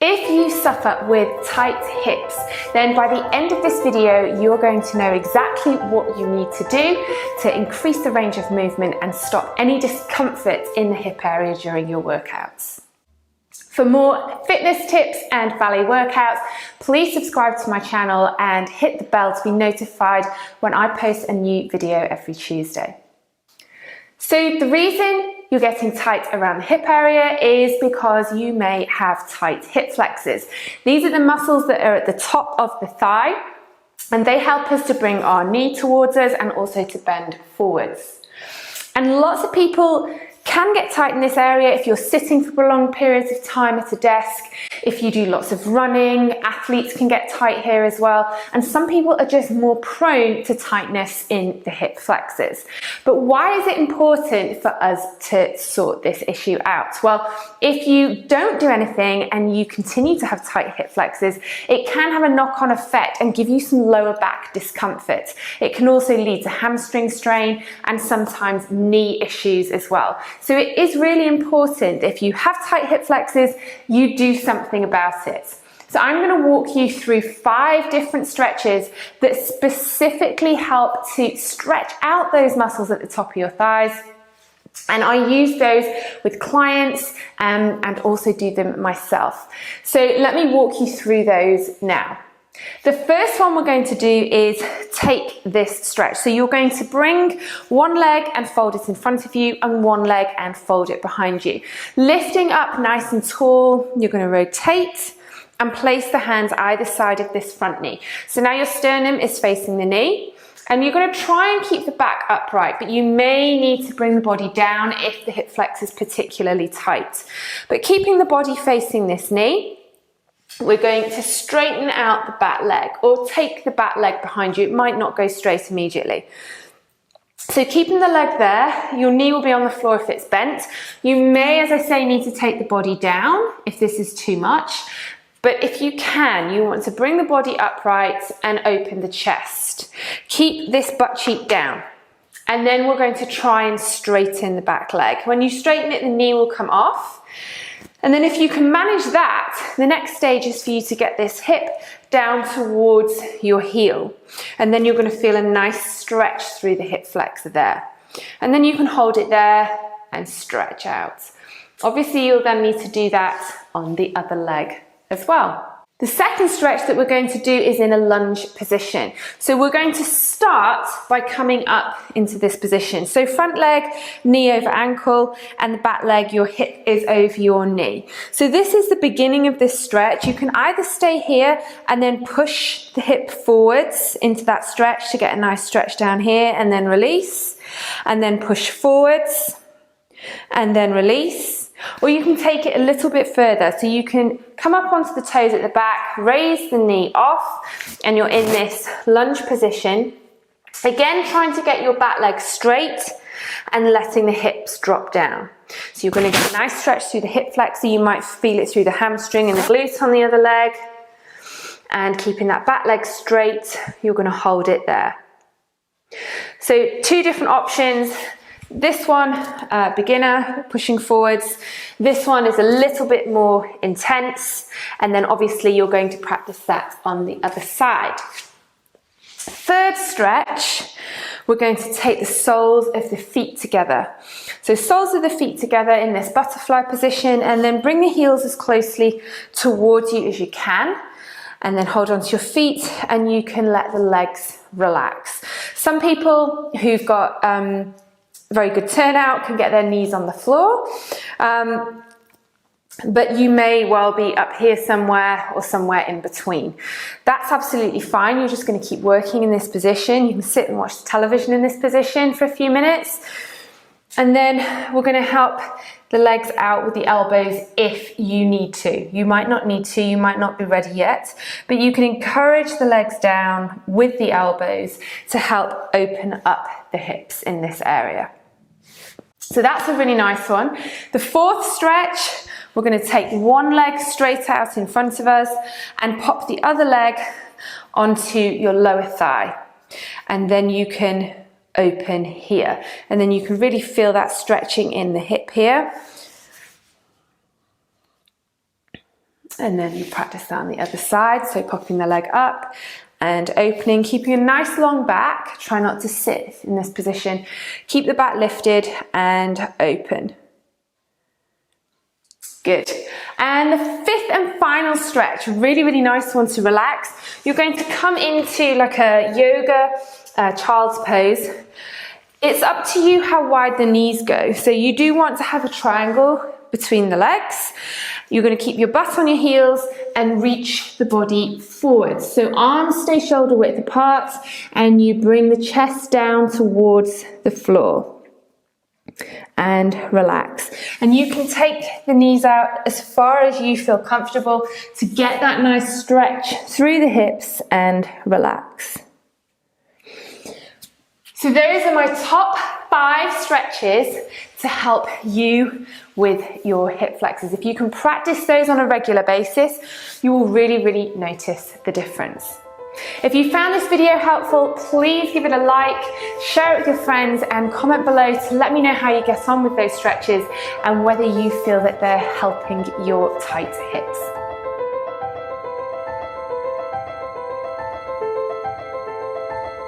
If you suffer with tight hips, then by the end of this video, you're going to know exactly what you need to do to increase the range of movement and stop any discomfort in the hip area during your workouts. For more fitness tips and ballet workouts, please subscribe to my channel and hit the bell to be notified when I post a new video every Tuesday. So the reason you're getting tight around the hip area is because you may have tight hip flexors. These are the muscles that are at the top of the thigh, and they help us to bring our knee towards us and also to bend forwards. And lots of people can get tight in this area if you're sitting for prolonged periods of time at a desk. If you do lots of running, athletes can get tight here as well. And some people are just more prone to tightness in the hip flexors. But why is it important for us to sort this issue out? Well, if you don't do anything and you continue to have tight hip flexors, it can have a knock-on effect and give you some lower back discomfort. It can also lead to hamstring strain and sometimes knee issues as well. So it is really important, if you have tight hip flexors, you do something about it. So I'm going to walk you through 5 different stretches that specifically help to stretch out those muscles at the top of your thighs. And I use those with clients and also do them myself. So let me walk you through those now. The first one we're going to do is take this stretch. So you're going to bring one leg and fold it in front of you and one leg and fold it behind you. Lifting up nice and tall, you're going to rotate and place the hands either side of this front knee. So now your sternum is facing the knee and you're going to try and keep the back upright, but you may need to bring the body down if the hip flexor is particularly tight. But keeping the body facing this knee, we're going to straighten out the back leg or take the back leg behind you. It might not go straight immediately. So keeping the leg there, your knee will be on the floor if it's bent. You may, as I say, need to take the body down if this is too much. But if you can, you want to bring the body upright and open the chest. Keep this butt cheek down. And then we're going to try and straighten the back leg. When you straighten it, the knee will come off. And then if you can manage that, the next stage is for you to get this hip down towards your heel. And then you're going to feel a nice stretch through the hip flexor there. And then you can hold it there and stretch out. Obviously, you'll then need to do that on the other leg as well. The second stretch that we're going to do is in a lunge position. So we're going to start by coming up into this position. So front leg, knee over ankle, and the back leg, your hip is over your knee. So this is the beginning of this stretch. You can either stay here and then push the hip forwards into that stretch to get a nice stretch down here and then release, and then push forwards and then release. Or you can take it a little bit further. So you can come up onto the toes at the back, raise the knee off, and you're in this lunge position. Again, trying to get your back leg straight and letting the hips drop down. So you're going to get a nice stretch through the hip flexor. You might feel it through the hamstring and the glute on the other leg. And keeping that back leg straight, you're going to hold it there. So 2 different options. This one, beginner, pushing forwards. This one is a little bit more intense. And then obviously you're going to practice that on the other side. Third stretch, we're going to take the soles of the feet together. So soles of the feet together in this butterfly position, and then bring the heels as closely towards you as you can. And then hold onto your feet and you can let the legs relax. Some people who've got very good turnout can get their knees on the floor, but you may well be up here somewhere or somewhere in between. That's absolutely fine. You're just going to keep working in this position. You can sit and watch television in this position for a few minutes, and then we're going to help the legs out with the elbows if you need to. You might not need to, you might not be ready yet, but you can encourage the legs down with the elbows to help open up the hips in this area. So that's a really nice one. The fourth stretch, we're going to take one leg straight out in front of us and pop the other leg onto your lower thigh. And then you can open here. And then you can really feel that stretching in the hip here. And then you practice that on the other side. So popping the leg up and opening, keeping a nice long back. Try not to sit in this position. Keep the back lifted and open. Good. And the fifth and final stretch, really, really nice one to relax. You're going to come into like a yoga child's pose. It's up to you how wide the knees go. So you do want to have a triangle between the legs. You're going to keep your butt on your heels and reach the body forward. So arms stay shoulder width apart and you bring the chest down towards the floor. And relax. And you can take the knees out as far as you feel comfortable to get that nice stretch through the hips and relax. So those are my top 5 stretches to help you with your hip flexors. If you can practice those on a regular basis, you will really, really notice the difference. If you found this video helpful, please give it a like, share it with your friends and comment below to let me know how you get on with those stretches and whether you feel that they're helping your tight hips.